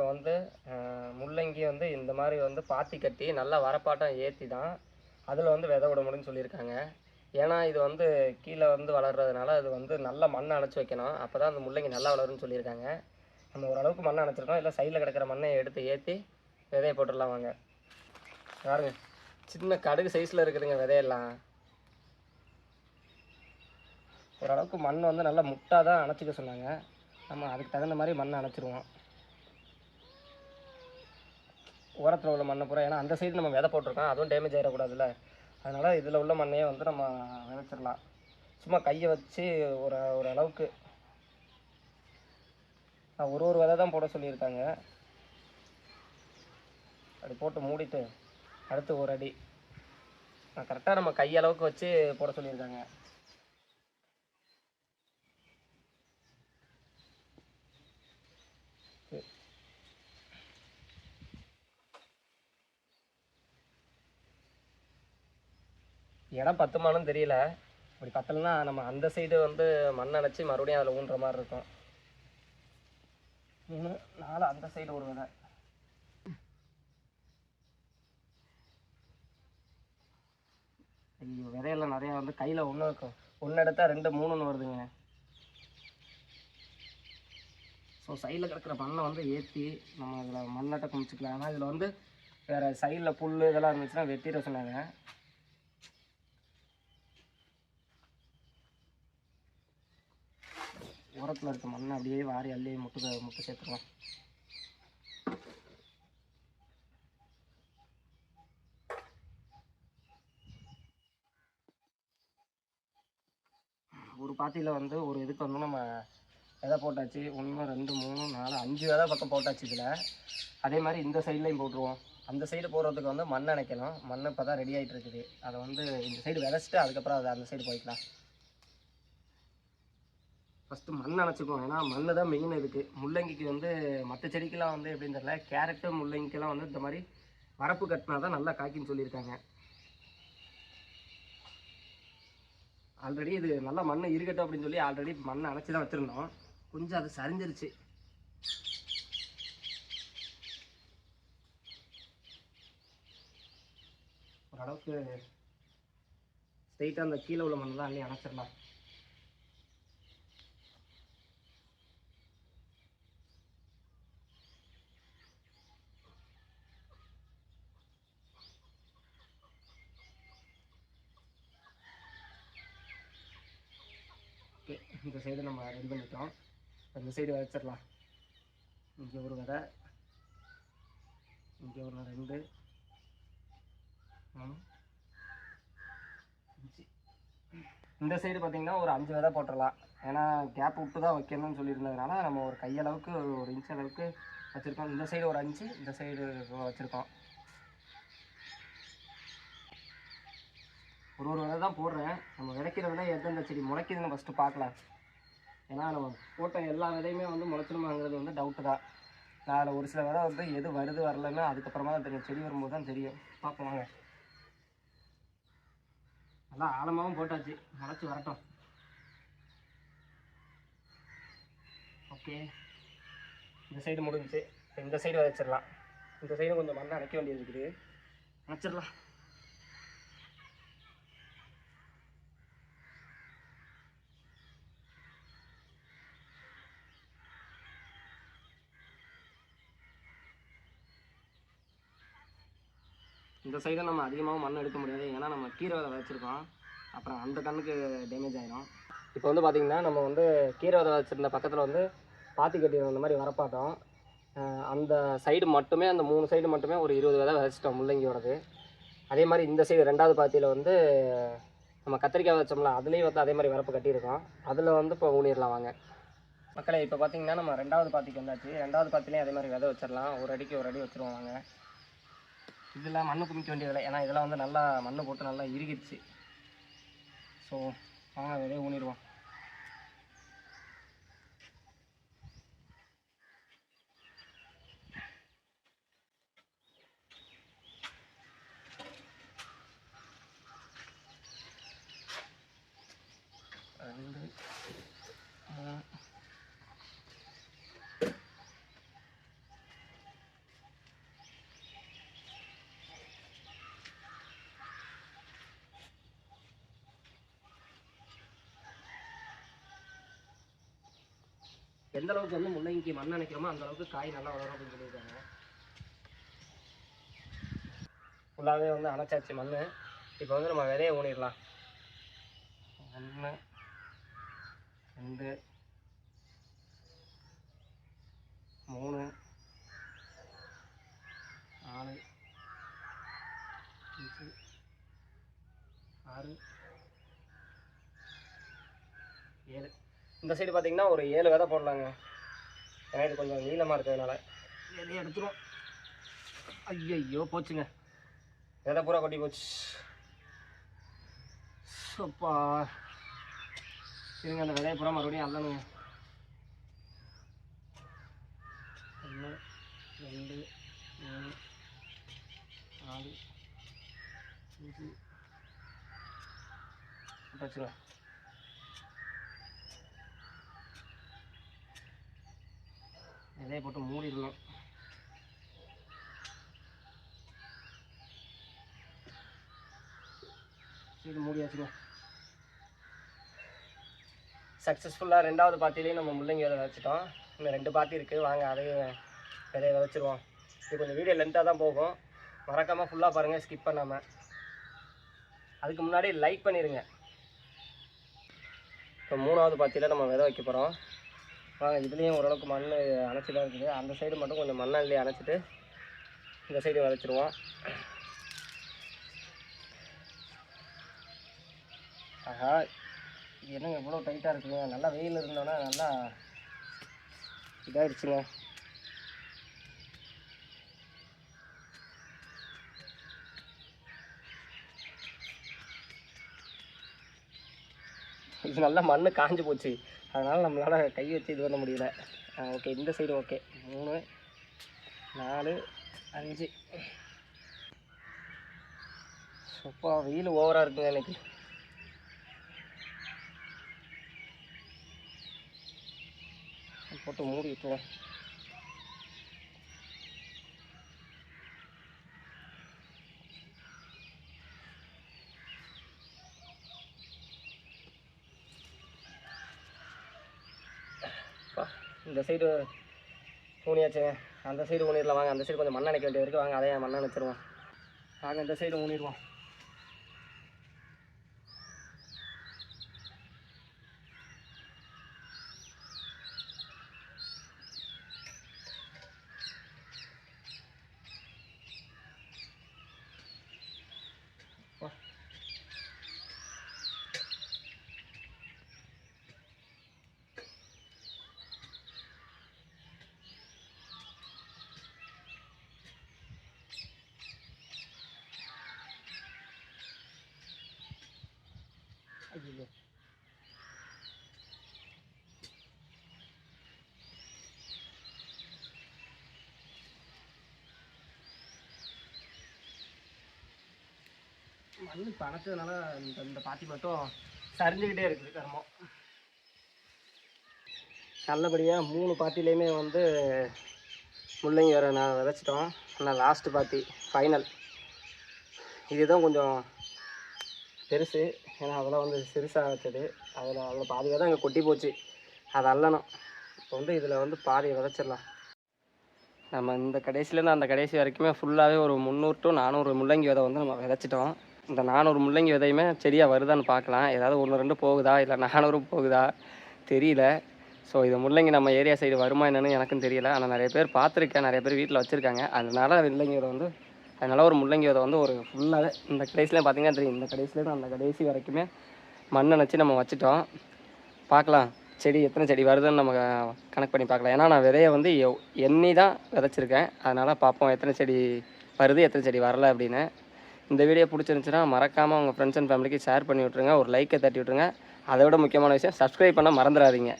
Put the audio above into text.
இப்போ வந்து முள்ளங்கி வந்து இந்த மாதிரி வந்து பாத்தி கட்டி நல்லா வரப்பாட்டம் ஏற்றி தான் அதில் வந்து விதை விட முடியும்னு சொல்லியிருக்காங்க. ஏன்னா இது வந்து கீழே வந்து வளர்றதுனால அது வந்து நல்லா மண்ணை அணைச்சி வைக்கணும். அப்போ தான் அந்த முள்ளங்கி நல்லா வளரும்னு சொல்லியிருக்காங்க. நம்ம ஓரளவுக்கு மண்ணை அணைச்சிருக்கோம். இல்லை சைடில் கிடக்கிற மண்ணை எடுத்து ஏற்றி விதையை போட்டுடலாம் வாங்க. பாருங்க, சின்ன கடுகு சைஸில் இருக்குதுங்க விதையெல்லாம். ஓரளவுக்கு மண் வந்து நல்லா முட்டாக தான் அணைச்சிக்க சொன்னாங்க. நம்ம அதுக்கு தகுந்த மாதிரி மண்ணை அணைச்சிருவோம். ஓரத்தில் உள்ள மண்ணை பூரா, ஏன்னா அந்த சைடு நம்ம விதை போட்டிருக்கோம், அதுவும் டேமேஜ் ஆகிடக்கூடாதுல்ல. அதனால் இதில் உள்ள மண்ணையே வந்து நம்ம விதைச்சிடலாம். சும்மா கையை வச்சு ஒரு அளவுக்கு ஒரு விதை தான் போட சொல்லியிருக்காங்க. அப்படி போட்டு மூடிட்டு அடுத்து ஒரு அடி கரெக்டாக நம்ம கையளவுக்கு வச்சு போட சொல்லியிருக்காங்க. இடம் பத்துமானு தெரியல. அப்படி பத்தலைன்னா நம்ம அந்த சைடு வந்து மண் அணைச்சி மறுபடியும் அதில் ஊன்ற மாதிரி இருக்கும். 3 4 அந்த சைடு ஒரு விதை. ஐயோ, விதையெல்லாம் நிறையா வந்து கையில் ஒன்று எடுத்தால் 2 3ன்னு வருதுங்க. ஸோ சைடில் கிடக்கிற மண்ணை வந்து ஏற்றி நம்ம அதில் மண்ணட்டை குமிச்சிக்கலாம். ஆனால் இதில் வந்து வேறு சைடில் புல் இதெல்லாம் இருந்துச்சுன்னா வெட்டிட சொன்னாங்க. உரத்தில் இருக்க மண்ணை அப்படியே வாரி அள்ளி முட்டை சேர்த்துக்கலாம். ஒரு பாத்தியில் வந்து ஒரு இதுக்கு வந்து நம்ம விதை போட்டாச்சு. 1 2 3 4 5 விதை பக்கம் போட்டாச்சு இதில். அதே மாதிரி இந்த சைட்லேயும் போட்டுருவோம். அந்த சைடு போடுறதுக்கு வந்து மண் அணைக்கணும். மண் இப்போ தான் ரெடி ஆகிட்டு இருக்குது. அதை வந்து இந்த சைடு விதைச்சிட்டு அதுக்கப்புறம் அதை அந்த சைடு போய்க்கலாம். ஃபஸ்ட்டு மண் அணைச்சிக்குவோம். ஏன்னா மண் தான் மெயின் இருக்குது. முள்ளங்கிக்கு வந்து மற்ற செடிக்கெல்லாம் வந்து எப்படின்னு தெரியல, கேரட்டு முள்ளங்கிக்கெல்லாம் வந்து இந்த மாதிரி வரப்பு கட்டினா தான் நல்லா காய்க்குன்னு சொல்லியிருக்காங்க. ஆல்ரெடி இது நல்லா மண் இருக்கட்டும் அப்படின்னு சொல்லி ஆல்ரெடி மண்ணை அணைச்சி தான் வச்சுருந்தோம். கொஞ்சம் அது சரிஞ்சிருச்சு. ஓரளவுக்கு ஸ்ட்ரெயிட்டாக அந்த கீழே உள்ள மண்ணெலாம் அள்ளி அணைச்சிடலாம். ஓகே, இந்த சைடு நம்ம ரெடி பண்ணிட்டோம். இந்த சைடு வச்சிடலாம். இங்கே ஒரு விதை, இங்கே ஒரு 2 3 5. இந்த சைடு பார்த்திங்கன்னா ஒரு 5 விதை போட்டுடலாம். ஏன்னா கேப் விட்டு தான் வைக்கணும்னு சொல்லியிருந்ததுனால நம்ம ஒரு கையளவுக்கு 1 இன்ச் அளவுக்கு வச்சுருக்கோம். இந்த சைடு ஒரு 5, இந்த சைடு வச்சுருக்கோம். ஒரு விதை தான் போடுறேன். நம்ம விதைக்கிற விதை எந்தெந்த செடி முளைக்குதுன்னு ஃபஸ்ட்டு பார்க்கலாம். ஏன்னா நம்ம போட்ட எல்லா விதையுமே வந்து முளைச்சிருமாங்கிறது வந்து டவுட்டு தான். நான் அதில் ஒரு சில விதை வந்து எது வருது வரலன்னு அதுக்கப்புறமா தான் தெரியும். செடி வரும்போது தான் தெரியும். பார்ப்போம் வாங்க. நல்லா ஆழமாகவும் போட்டாச்சு, முளைச்சி வரட்டும். ஓகே, இந்த சைடு முடிஞ்சிச்சு. இந்த சைடு விதைச்சிடலாம். இந்த சைடு கொஞ்சம் மண்ணை அடைக்க வேண்டியது இருக்குது, அணைச்சிடலாம். இந்த சைடை நம்ம அதிகமாக மண் எடுக்க முடியாது. ஏன்னா நம்ம கீரை விதை விதைச்சிருக்கோம். அப்புறம் அந்த கண்ணுக்கு டேமேஜ் ஆகிடும். இப்போ வந்து பார்த்திங்கன்னா நம்ம வந்து கீரை விதை வச்சுருந்த பக்கத்தில் வந்து பாத்தி கட்டிடுவோம். இந்த மாதிரி வரப்பாட்டோம். அந்த சைடு மட்டுமே, அந்த 3 சைடு மட்டுமே ஒரு 20 விதை விதைச்சிட்டோம் முள்ளங்கியோடது. அதே மாதிரி இந்த சைடு 2வது பாத்தியில் வந்து நம்ம கத்திரிக்காய் வச்சோம்ல, அதுலேயும் வந்து அதே மாதிரி வரப்பு கட்டியிருக்கோம். அதில் வந்து இப்போ ஊனிடலாம் வாங்க மக்களே. இப்போ பார்த்திங்கன்னா நம்ம 2வது பாத்திக்கு வந்தாச்சு. 2வது பாத்திலையும் அதே மாதிரி விதை வச்சிடலாம். ஒரு அடிக்கு ஒரு அடி வச்சுருவோம் வாங்க. இதில் மண் குமிக்க வேண்டியதில்லை. ஏன்னா இதெல்லாம் வந்து நல்லா மண் போட்டு நல்லா இறுகிடுச்சு. ஸோ வாங்க விதையை ஊனிடுவோம். எந்த அளவுக்கு வந்து முள்ளங்கிக்கு மண் அணைக்கிறோமோ அந்த அளவுக்கு காய் நல்லா வளரும் அப்படின்னு சொல்லியிருக்காங்க. ஃபுல்லாகவே வந்து அணைச்சாச்சு மண். இப்போ வந்து நம்ம விதையை ஊனிடலாம். 1 2 3 4 5 6 7. இந்த சைடு பார்த்தீங்கன்னா ஒரு 7 விதை போடலாங்க. ஏன்னா இது கொஞ்சம் நீளமாக இருக்கிறதுனால விதையை எடுத்துரும். ஐயோ போச்சுங்க, விதை பூரா கொட்டி போச்சு. சப்பா இருங்க, அந்த விதையை பூரா மறுபடியும் அல்லணுங்க. 1 2 3 4 5 வச்சுங்க. விதையை போட்டு மூடிடணும். இது மூடியாச்சுங்க. சக்ஸஸ்ஃபுல்லாக 2வது பாத்திலையும் நம்ம முள்ளங்கி விதை விதைச்சிட்டோம். இன்னும் 2 பாத்தி இருக்குது, வாங்க அதையும் விதையை விதைச்சிருவோம். இது கொஞ்சம் வீடியோ லென்த்தாக தான் போகும், மறக்காமல் ஃபுல்லாக பாருங்கள், ஸ்கிப் பண்ணாமல். அதுக்கு முன்னாடி லைக் பண்ணிடுங்க. இப்போ 3வது பாத்தியில் நம்ம விதை வைக்க போகிறோம். வாங்க, இதுலேயும் ஓரளவுக்கு மண் அணைச்சி தான் இருக்குது. அந்த சைடு மட்டும் கொஞ்சம் மண்ணள்ளி அணைச்சிட்டு இந்த சைடு விதைச்சிருவோம். ஆஹா, இது என்னங்க இவ்வளோ டைட்டாக இருக்குங்க. நல்லா வெயில் இருந்தோன்னா நல்லா இதாகிடுச்சுங்க. இது நல்லா மண் காஞ்சி போச்சு, அதனால் நம்மளால் கை வச்சு இது பண்ண முடியல. ஓகே, இந்த சைடு ஓகே. 3 4 5. சப்பா வெயில் ஓவராக இருக்குங்க எனக்கு. போட்டு மூடி விட்டுருவோம். இந்த சைடு ஊனியாச்சுங்க, அந்த சைடு ஊனிடலாம். வாங்க, அந்த சைடு கொஞ்சம் மண் அணைக்க வேண்டியது இருக்குது, வாங்க அதையே மண் அணைச்சிருவோம். வாங்க இந்த சைடு ஊனிடுவோம். ஐயோ, மண் இப்போ அணைச்சதுனால இந்த பாத்தி மட்டும் சரிஞ்சுக்கிட்டே இருக்குது கர்மம். நல்லபடியாக 3 பாத்திலையுமே வந்து முள்ளங்கி வேறு நான் விதைச்சிட்டோம். ஆனால் லாஸ்ட்டு பாத்தி ஃபைனல் இதுதான் கொஞ்சம் பெருசு. ஏன்னா அதெல்லாம் வந்து சிறுசாக வச்சது, அதில் பாதியாக தான் இங்கே கொட்டி போச்சு, அதை அல்லணும். இப்போ வந்து இதில் வந்து பாதியை விதைச்சிடலாம். நம்ம இந்த கடைசிலேருந்து அந்த கடைசி வரைக்குமே ஃபுல்லாகவே ஒரு 300 to 400 முள்ளங்கி விதை வந்து நம்ம விதைச்சிட்டோம். இந்த 400 முள்ளங்கி விதையுமே செடியாக வருதான்னு பார்க்கலாம். ஏதாவது 1 2 போகுதா இல்லை 400 போகுதா தெரியல. ஸோ இது முள்ளங்கி நம்ம ஏரியா சைடு வருமா என்னன்னு எனக்கும் தெரியல. ஆனால் நிறைய பேர் பார்த்துருக்கேன், நிறைய பேர் வீட்டில் வச்சுருக்காங்க. அதனால் முள்ளங்கி விதை வந்து அதனால் ஒரு முள்ளங்கி விதை வந்து ஒரு ஃபுல்லாகவே இந்த கடைசியில் பார்த்திங்கன்னா தெரியும், இந்த கடைசிலேருந்து அந்த கடைசி வரைக்குமே மண் அணைச்சி நம்ம வச்சுட்டோம். பார்க்கலாம் செடி எத்தனை செடி வருதுன்னு நம்ம கணக்கு பண்ணி பார்க்கலாம். ஏன்னா நான் விதையை வந்து எண்ணி தான் விதைச்சிருக்கேன், அதனால் பார்ப்போம் எத்தனை செடி வருது எத்தனை செடி வரலை அப்படின்னு. இந்த வீடியோ பிடிச்சிருந்துச்சுன்னா மறக்காமல் உங்கள் ஃப்ரெண்ட்ஸ் அண்ட் ஃபேமிலிக்கு ஷேர் பண்ணி விட்ருங்க, ஒரு லைக்கை தட்டி விட்ருங்க. அதை விட முக்கியமான விஷயம் சப்ஸ்கிரைப் பண்ண மறந்துடாதீங்க.